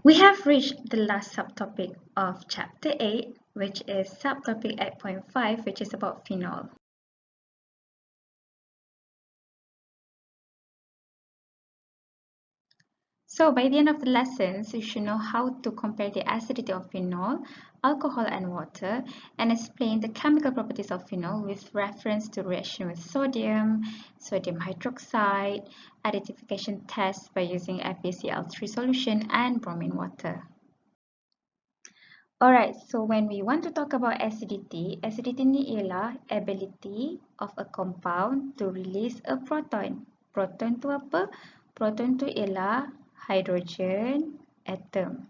We have reached the last subtopic of Chapter 8, which is Subtopic 8.5, which is about phenol. So by the end of the lessons, you should know how to compare the acidity of phenol, alcohol and water, and explain the chemical properties of phenol with reference to reaction with sodium, sodium hydroxide, acidification tests by using FeCl3 solution, and bromine water. Alright, so when we want to talk about acidity, acidity ni ialah ability of a compound to release a proton. Proton tu apa? Proton tu ialah hydrogen atom.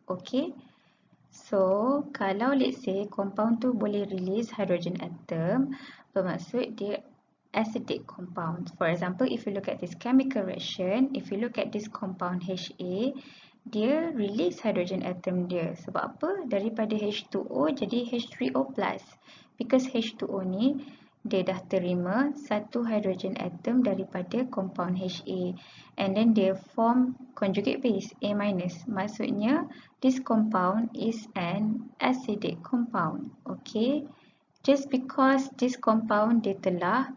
Okay? So, kalau let's say compound tu boleh release hydrogen atom, bermaksud dia acidic compound. For example, if you look at this chemical reaction, if you look at this compound HA, dia release hydrogen atom dia. Sebab apa? Daripada H2O jadi H3O+. Because H2O ni dia dah terima satu hydrogen atom daripada compound HA. And then dia form conjugate base A-. Maksudnya this compound is an acidic compound. Okay? Just because this compound dia telah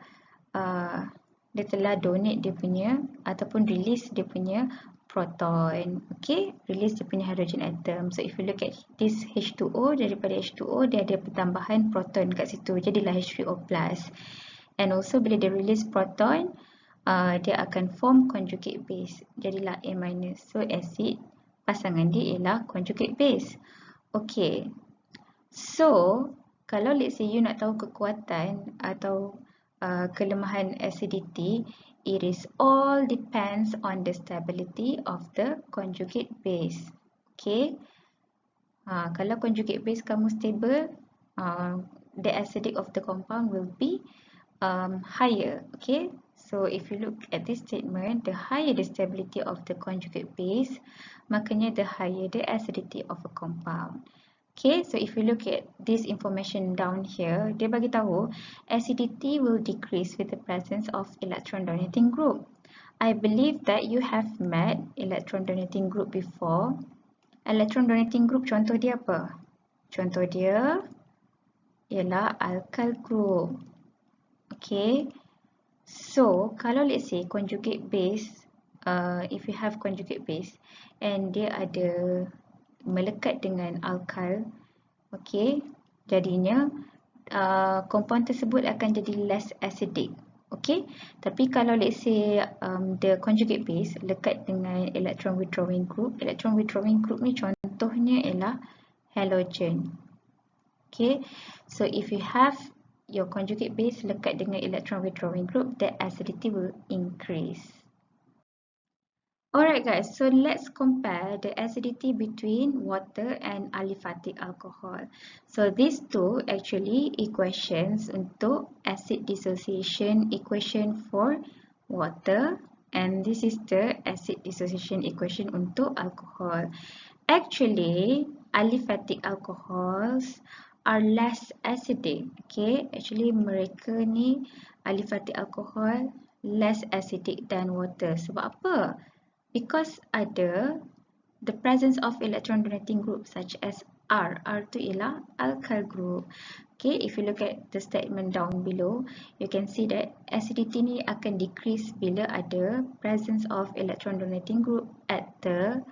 donate dia punya ataupun release dia punya proton, okay, release dia punya hydrogen atom. So if you look at this H2O, daripada H2O dia ada pertambahan proton kat situ, jadilah H3O+. And also bila dia release proton, dia akan form conjugate base, jadilah A-. So acid pasangan dia ialah conjugate base. Okay, so kalau let's say you nak tahu kekuatan atau kelemahan acidity, it is all depends on the stability of the conjugate base. Okay, kalau conjugate base kamu stable, the acidic of the compound will be higher. Okay, so if you look at this statement, the higher the stability of the conjugate base, makanya the higher the acidity of a compound. Okay, so if you look at this information down here, dia bagi tahu acidity will decrease with the presence of electron donating group. I believe that you have met electron donating group before. Electron donating group contoh dia apa? Contoh dia ialah alkyl group. Okay, so kalau let's say conjugate base, if you have conjugate base and dia ada melekat dengan alkyl, okay, jadinya compound tersebut akan jadi less acidic. Okay, tapi kalau let's say the conjugate base lekat dengan electron withdrawing group ni contohnya ialah halogen. Okay, so if you have your conjugate base lekat dengan electron withdrawing group, the acidity will increase. Alright guys, so let's compare the acidity between water and aliphatic alcohol. So these two actually equations untuk acid dissociation equation for water, and this is the acid dissociation equation untuk alcohol. Actually, aliphatic alcohols are less acidic. Okay, actually mereka ni aliphatic alcohol less acidic than water. Sebab apa? Because ada the presence of electron donating group such as R. R tu ialah alkyl group. Okay, if you look at the statement down below, you can see that acidity ni akan decrease bila ada presence of electron donating group at the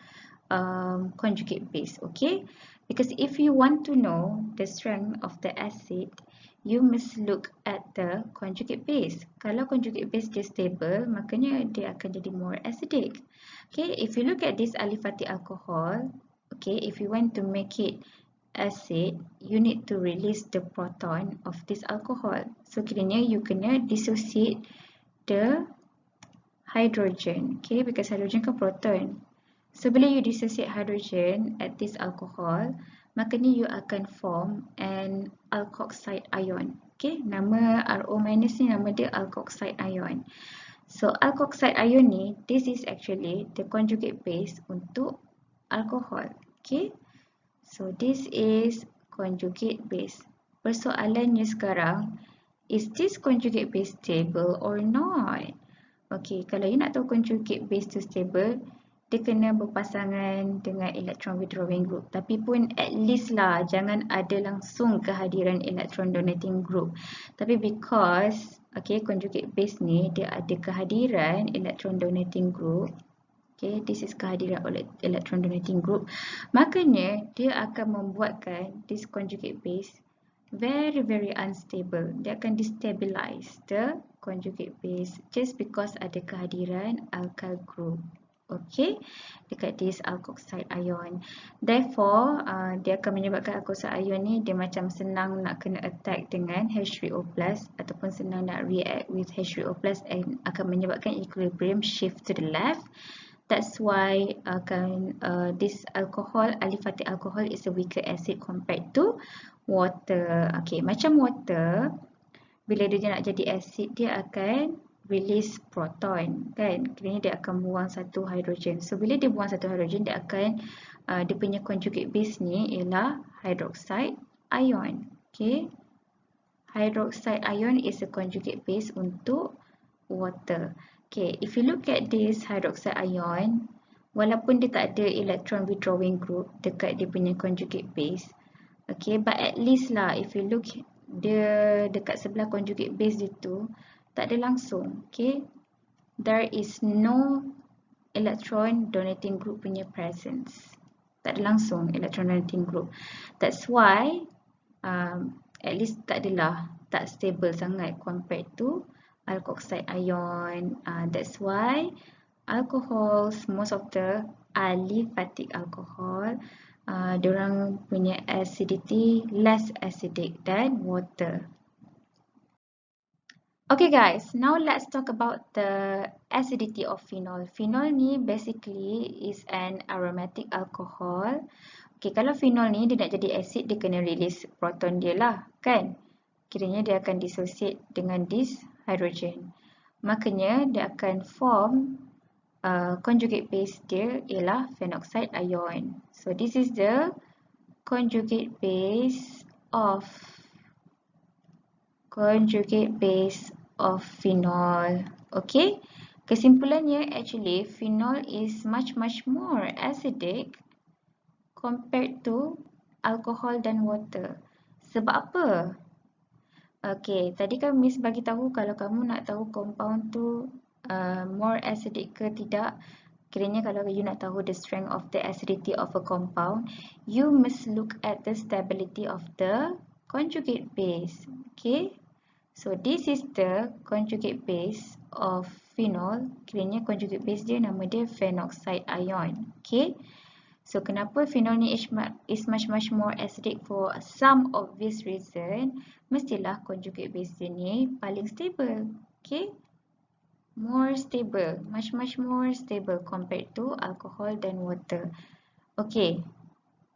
conjugate base. Okay, because if you want to know the strength of the acid, you must look at the conjugate base. Kalau conjugate base dia stable, makanya dia akan jadi more acidic. Okay, if you look at this aliphatic alcohol, okay, if you want to make it acid, you need to release the proton of this alcohol. So kiranya you kena dissociate the hydrogen, okay, because hydrogen kan proton. So bila you dissociate hydrogen at this alcohol, makanya you akan form an alkoxide ion. Okay, nama RO- ni nama dia alkoxide ion. So alkoxide ion ni, this is actually the conjugate base untuk alcohol. Okay, so this is conjugate base. Persoalannya sekarang, is this conjugate base stable or not? Okay, kalau you nak tahu conjugate base tu stable, dia kena berpasangan dengan electron withdrawing group. Tapi pun at least lah jangan ada langsung kehadiran electron donating group. Tapi because conjugate base ni dia ada kehadiran electron donating group. This is kehadiran oleh electron donating group. Makanya dia akan membuatkan this conjugate base very unstable. Dia akan destabilize the conjugate base just because ada kehadiran alkyl group. Dekat this alkoxide ion. Therefore, dia akan menyebabkan alkoxide ion ni dia macam senang nak kena attack dengan H3O+ ataupun senang nak react with H3O+ and akan menyebabkan equilibrium shift to the left. That's why this alcohol, aliphatic alcohol is a weaker acid compared to water. Macam water, bila dia nak jadi acid, dia akan release proton, kan? Kiranya dia akan buang satu hydrogen. So bila dia buang satu hydrogen, dia akan dia punya conjugate base ni ialah hydroxide ion. Hydroxide ion is a conjugate base untuk water. If you look at this hydroxide ion, walaupun dia tak ada electron withdrawing group dekat dia punya conjugate base, but at least lah if you look dia dekat sebelah conjugate base dia tu tak ada langsung. There is no electron donating group punya presence. Tak ada langsung electron donating group. That's why at least tak stable sangat compared to alkoxide ion. That's why alcohols, most of the aliphatic alcohol, diorang punya acidity less acidic than water. Okay guys, now let's talk about the acidity of phenol. Phenol ni basically is an aromatic alcohol. Kalau phenol ni dia nak jadi acid, dia kena release proton dia lah, kan? Kiranya dia akan dissociate dengan this hydrogen. Makanya dia akan form conjugate base dia ialah phenoxide ion. So this is the conjugate base of phenol. Kesimpulannya actually phenol is much more acidic compared to alcohol dan water. Sebab apa? Tadi kan Miss bagi tahu kalau kamu nak tahu compound tu more acidic ke tidak, kiranya kalau you nak tahu the strength of the acidity of a compound, you must look at the stability of the conjugate base. So this is the conjugate base of phenol. Kiranya conjugate base dia nama dia phenoxide ion. So kenapa phenol ni is much more acidic for some obvious reason? Mestilah conjugate base dia ni paling stable. More stable, much more stable compared to alcohol than water.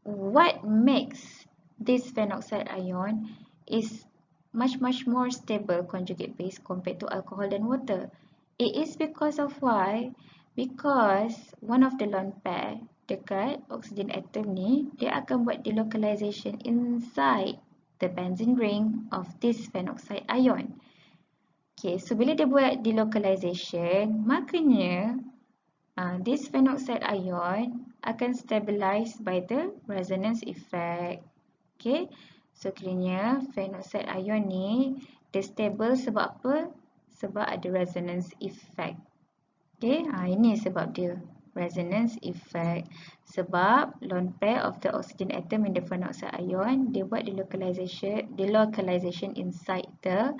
What makes this phenoxide ion is much more stable conjugate base compared to alcohol than water? It is because of why? Because one of the lone pair dekat oxygen atom ni, dia akan buat delocalization inside the benzene ring of this phenoxide ion. So bila dia buat delocalization, makanya this phenoxide ion akan stabilize by the resonance effect. So kiranya phenoxide ion ni dia stable sebab apa? Sebab ada resonance effect. Ini sebab dia resonance effect. Sebab lone pair of the oxygen atom in the phenoxide ion dia buat delocalization inside the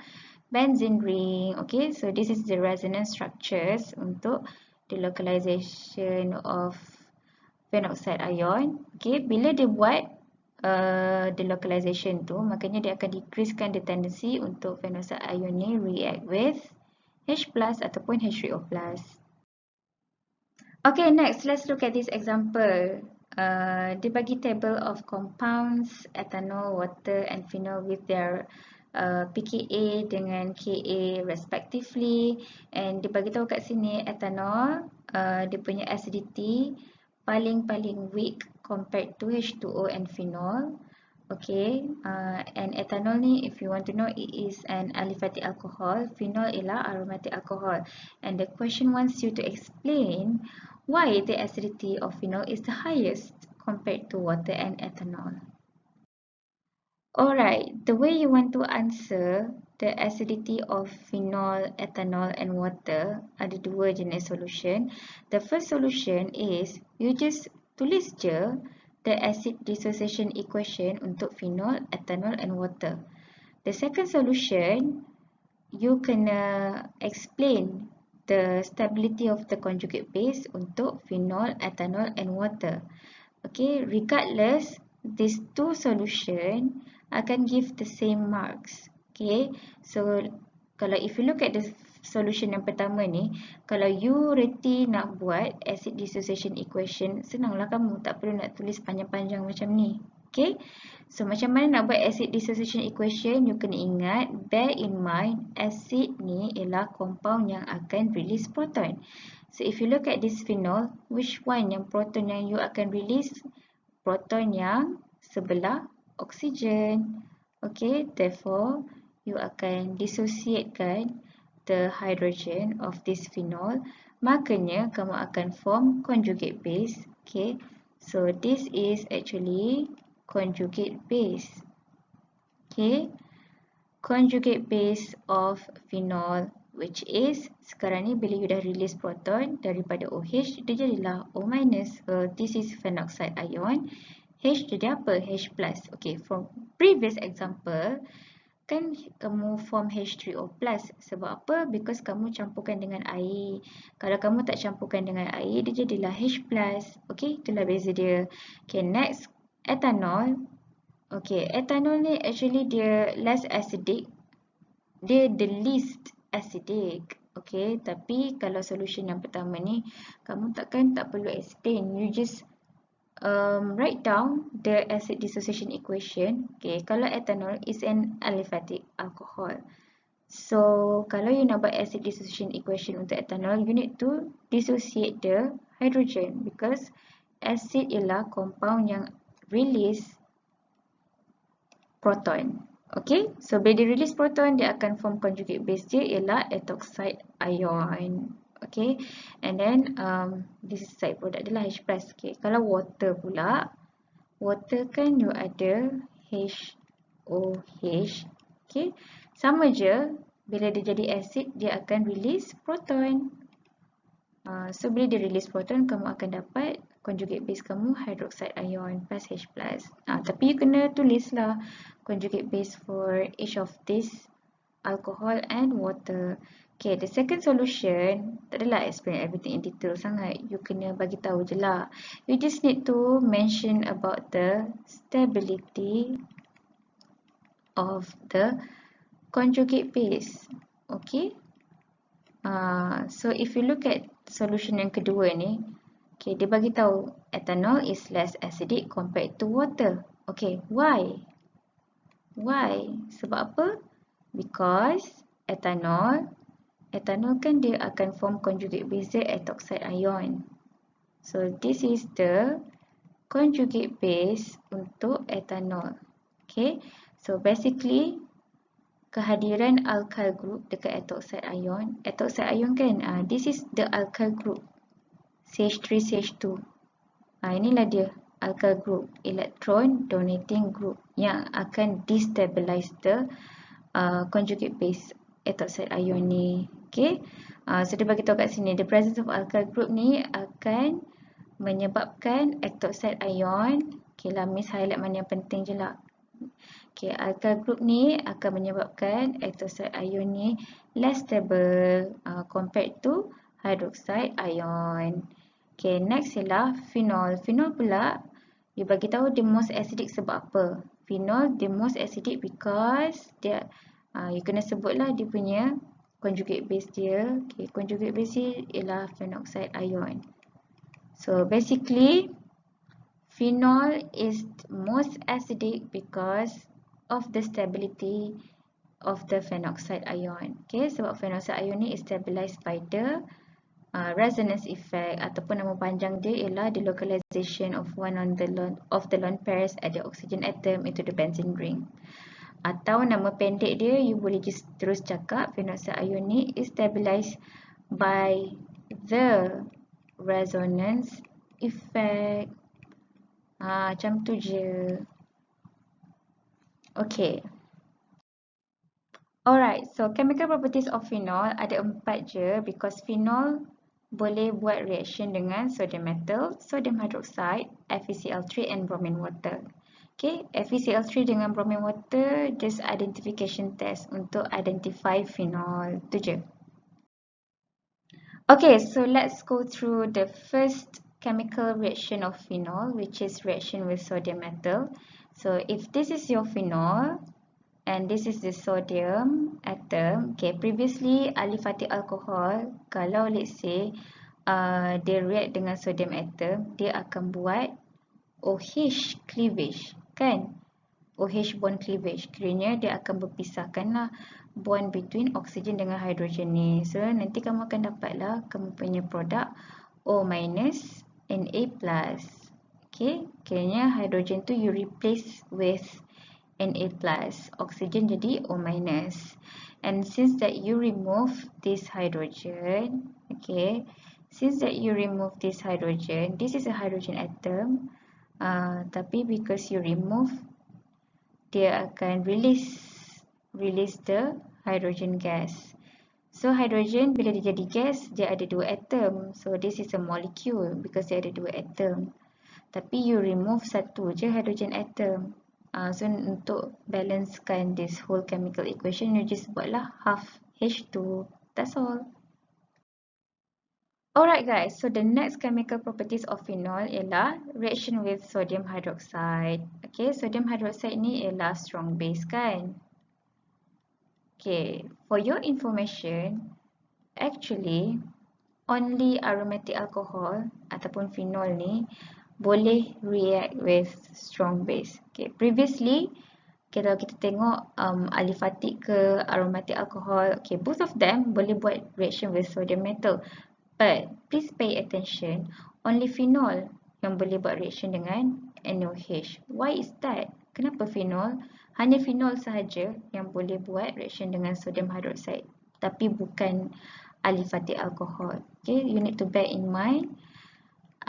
benzene ring. So this is the resonance structures untuk delocalization of phenoxide ion. Bila dia buat delocalization tu, makanya dia akan decreasekan the tendency untuk phenoxide ion ni react with H+ ataupun H3O+. Next, let's look at this example. Dia bagi table of compounds, ethanol, water and phenol with their pKa dengan Ka respectively, and dia bagi tahu kat sini ethanol dia punya acidity paling weak compared to H2O and phenol. And ethanol ni, if you want to know, it is an aliphatic alcohol. Phenol ialah aromatic alcohol. And the question wants you to explain why the acidity of phenol is the highest compared to water and ethanol. Alright, the way you want to answer the acidity of phenol, ethanol and water, ada dua jenis solution. The first solution is you just tulis je the acid dissociation equation untuk phenol, ethanol and water. The second solution, you kena explain the stability of the conjugate base untuk phenol, ethanol and water. Okay, regardless, these two solution akan give the same marks. Okay, so kalau if you look at the solution yang pertama ni, kalau you reti nak buat acid dissociation equation, senanglah kamu, tak perlu nak tulis panjang-panjang macam ni. Okay, so macam mana nak buat acid dissociation equation, you kena ingat, bear in mind, acid ni ialah compound yang akan release proton. So if you look at this phenol, which one yang proton yang you akan release? Proton yang sebelah oksigen. Okay, therefore, you akan dissociatekan the hydrogen of this phenol. Makanya, kamu akan form conjugate base. Okay, so this is actually conjugate base. Okay, conjugate base of phenol, which is sekarang ni bila you dah release proton daripada OH, dia jadilah O-. This is phenoxide ion. H jadi apa? H+. Okay, from previous example, kan kamu form H3O+. Sebab apa? Because kamu campurkan dengan air. Kalau kamu tak campurkan dengan air, dia jadilah H+. Okay, itulah beza dia. Okay, next, ethanol. Okay, ethanol ni actually dia less acidic. Dia the least acidic. Okay, tapi kalau solution yang pertama ni, kamu tak perlu explain. You just write down the acid dissociation equation. Okay, kalau ethanol is an aliphatic alcohol. So, kalau you nak buat acid dissociation equation untuk ethanol, you need to dissociate the hydrogen because acid ialah compound yang release proton. Okay, so bila dia release proton, dia akan form conjugate base dia ialah hydroxide ion. Okay, and then this is side product dia lah H+. Okay, kalau water pula, water kan you ada HOH. Okay, sama je, bila dia jadi acid, dia akan release proton. So bila dia release proton, kamu akan dapat conjugate base kamu hydroxide ion plus H+. Tapi you kena tulis lah conjugate base for each of this alcohol and water. Okay, the second solution, tak adalah explain everything in detail sangat. You kena bagi tahu je lah. You just need to mention about the stability of the conjugate base. Okay. So if you look at solution yang kedua ni, okay, dia bagi tahu ethanol is less acidic compared to water. Okay, why? Why? Sebab apa? Because ethanol kan dia akan form conjugate base dia hydroxide ion. So this is the conjugate base untuk ethanol. Okay, so basically kehadiran alkyl group dekat hydroxide ion. Hydroxide ion kan, this is the alkyl group CH3 CH2. Inilah dia alkyl group, electron donating group yang akan destabilize the conjugate base hydroxide ion ni. Okay, so dia bagi tahu kat sini, the presence of alkyl group ni akan menyebabkan hydroxide ion. Okay lah, Miss highlight mana yang penting je lah. Okay, alkyl group ni akan menyebabkan hydroxide ion ni less stable compared to hydroxide ion. Okay, next ialah phenol. Phenol pula, dia bagi tahu the most acidic sebab apa? Phenol the most acidic because dia you kena sebutlah dia punya conjugate base dia. Okay, conjugate base dia ialah phenoxide ion. So basically, phenol is most acidic because of the stability of the phenoxide ion. Okay, sebab phenoxide ion ni is stabilized by the resonance effect, ataupun nama panjang dia ialah the localization of one of the lone pairs at the oxygen atom into the benzene ring. Atau nama pendek dia, you boleh just terus cakap phenoxide ion ni is stabilized by the resonance effect. Macam tu je. Okay. Alright, so chemical properties of phenol ada 4 je because phenol boleh buat reaction dengan sodium metal, sodium hydroxide, FeCl3 and bromine water. Okay, FeCl3 dengan bromine water just identification test untuk identify phenol. Tu je. Okay, so let's go through the first chemical reaction of phenol, which is reaction with sodium metal. So if this is your phenol, and this is the sodium atom. Okay, previously aliphatic alcohol, kalau let's say dia react dengan sodium atom, dia akan buat OH cleavage, kan? OH bond cleavage. Kiranya dia akan berpisahkanlah bond between oksigen dengan hidrogen ni. So nanti kamu akan dapatlah kamu punya produk O minus and A plus. Okay, kiranya hidrogen tu you replace with Na plus, oxygen jadi O minus. And since that you remove this hydrogen, okay, since that you remove this hydrogen, this is a hydrogen atom, tapi because you remove, dia akan release the hydrogen gas. So hydrogen bila dia jadi gas, dia ada 2 atom. So this is a molecule because dia ada 2 atom. Tapi you remove satu je hydrogen atom. So untuk balancekan this whole chemical equation, you just buatlah half H2. That's all. Alright guys, so the next chemical properties of phenol ialah reaction with sodium hydroxide. Okay, sodium hydroxide ni ialah strong base kan? Okay, for your information, actually only aromatic alcohol ataupun phenol ni boleh react with strong base. Okay, previously kalau kita tengok aliphatic ke aromatic alcohol, okay, both of them boleh buat reaction with sodium metal. But please pay attention, only phenol yang boleh buat reaction dengan NaOH. Why is that? Kenapa phenol? Hanya phenol sahaja yang boleh buat reaction dengan sodium hydroxide, tapi bukan aliphatic alcohol. Okay, you need to bear in mind,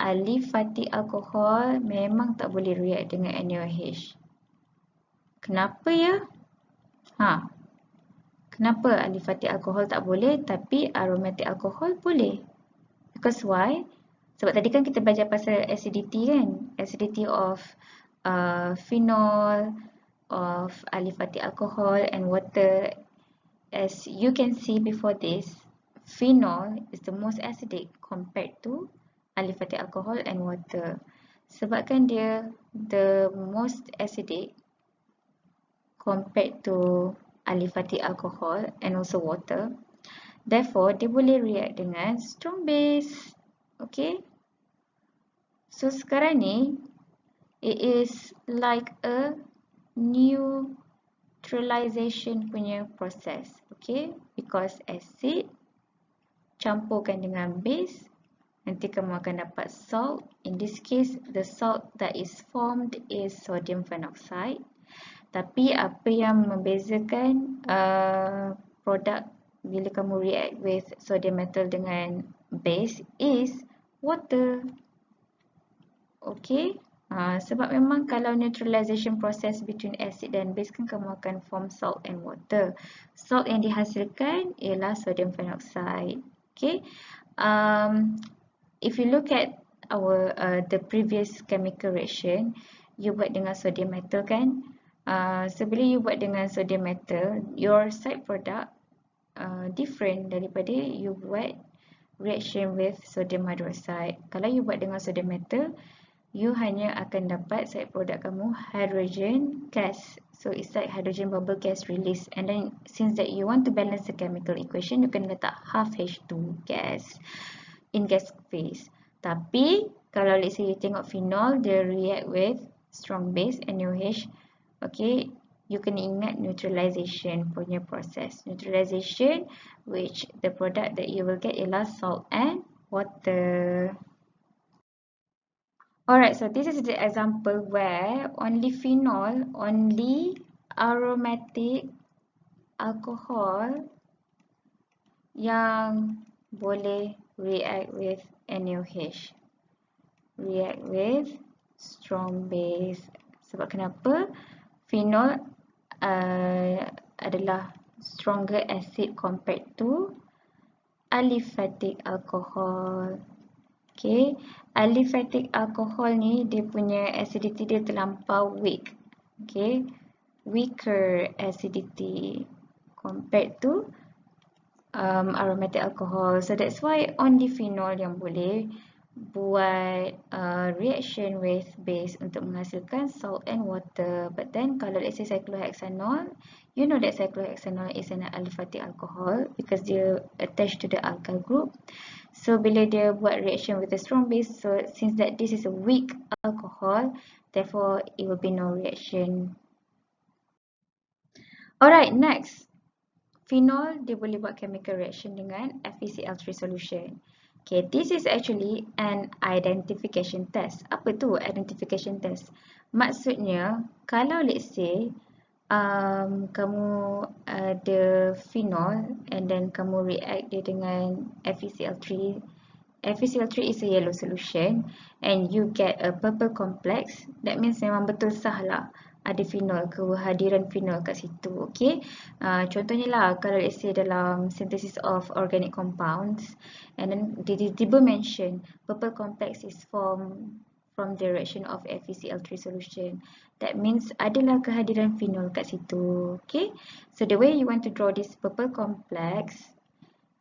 aliphatic alcohol memang tak boleh react dengan NaOH. Kenapa ya? Kenapa aliphatic alcohol tak boleh tapi aromatic alcohol boleh? Because why? Sebab tadi kan kita belajar pasal acidity kan? Acidity of phenol, of aliphatic alcohol and water. As you can see before this, phenol is the most acidic compared to aliphatic alcohol and water. Sebabkan dia the most acidic compared to aliphatic alcohol and also water, therefore dia boleh react dengan strong base. Okay, so sekarang ni it is like a neutralization punya proses. Okay, because acid campurkan dengan base, nanti kamu akan dapat salt. In this case, the salt that is formed is sodium phenoxide. Tapi apa yang membezakan produk bila kamu react with sodium metal dengan base is water. Okay, sebab memang kalau neutralization process between acid dan base kan kamu akan form salt and water. Salt yang dihasilkan ialah sodium phenoxide. Okay, if you look at our the previous chemical reaction, you buat dengan sodium metal kan? Sebelum you buat dengan sodium metal, your side product different daripada you buat reaction with sodium hydroxide. Kalau you buat dengan sodium metal, you hanya akan dapat side product kamu hydrogen gas. So it's like hydrogen bubble gas release. And then since that you want to balance the chemical equation, you can letak half H2 gas in gas phase. Tapi kalau let's say you tengok phenol, dia react with strong base NaOH. Okay, you kena ingat neutralization punya proses. Neutralization, which the product that you will get ialah salt and water. Alright, so this is the example where only phenol, only aromatic alcohol yang boleh react with NaOH. React with strong base. Sebab kenapa? Phenol adalah stronger acid compared to aliphatic alcohol. Okay, aliphatic alcohol ni dia punya acidity dia terlampau weak. Okay, weaker acidity compared to aromatic alcohol. So that's why only phenol yang boleh buat reaction with base untuk menghasilkan salt and water. But then kalau let's say cyclohexanol, you know that cyclohexanol is an aliphatic alcohol because dia attached to the alkyl group. So bila dia buat reaction with a strong base, so since that this is a weak alcohol, therefore it will be no reaction. Alright, next. Phenol dia boleh buat chemical reaction dengan FeCl3 solution. Okay, this is actually an identification test. Apa tu identification test? Maksudnya, kalau let's say kamu ada phenol and then kamu react dia dengan FeCl3. FeCl3 is a yellow solution and you get a purple complex. That means memang betul sah lah ada phenol, kehadiran phenol kat situ. Okay, contohnya lah kalau let's say dalam synthesis of organic compounds and then dia tiba mention purple complex is formed from the reaction of FeCl3 solution. That means adalah kehadiran phenol kat situ. Okay, so the way you want to draw this purple complex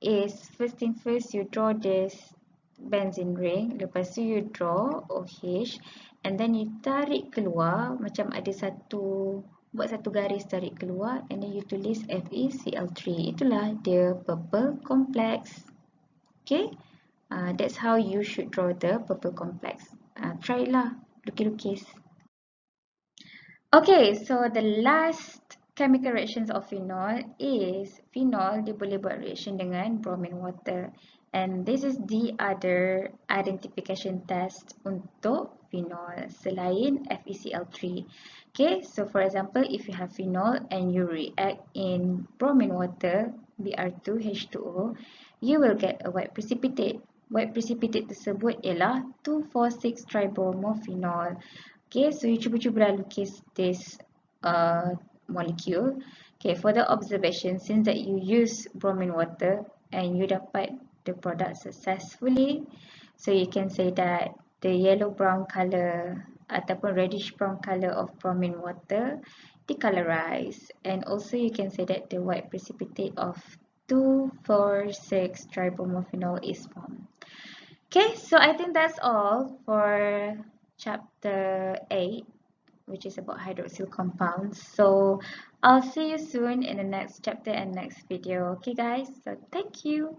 is first thing first you draw this benzene ring, lepas tu you draw OH and then you tarik keluar macam ada buat satu garis tarik keluar and then you tulis FeCl3. Itulah dia purple complex. Okay, that's how you should draw the purple complex. Try lah, lukis-lukis. Okay, so the last chemical reactions of phenol is phenol dia boleh buat reaction dengan bromine water. And this is the other identification test untuk phenol selain FeCl3. Okay, so for example, if you have phenol and you react in bromine water, Br2H2O, you will get a white precipitate. White precipitate tersebut ialah 2,4,6-tribromo-phenol. Okay, so you cuba-cuba lukis this molecule. Okay, for the observation, since that you use bromine water and you dapat the product successfully, so you can say that the yellow-brown color ataupun reddish-brown color of bromine water decolorized, and also you can say that the white precipitate of 2,4,6-tribromo-phenol is formed. Okay, so I think that's all for chapter 8, which is about hydroxyl compounds. So I'll see you soon in the next chapter and next video. Okay guys, so thank you.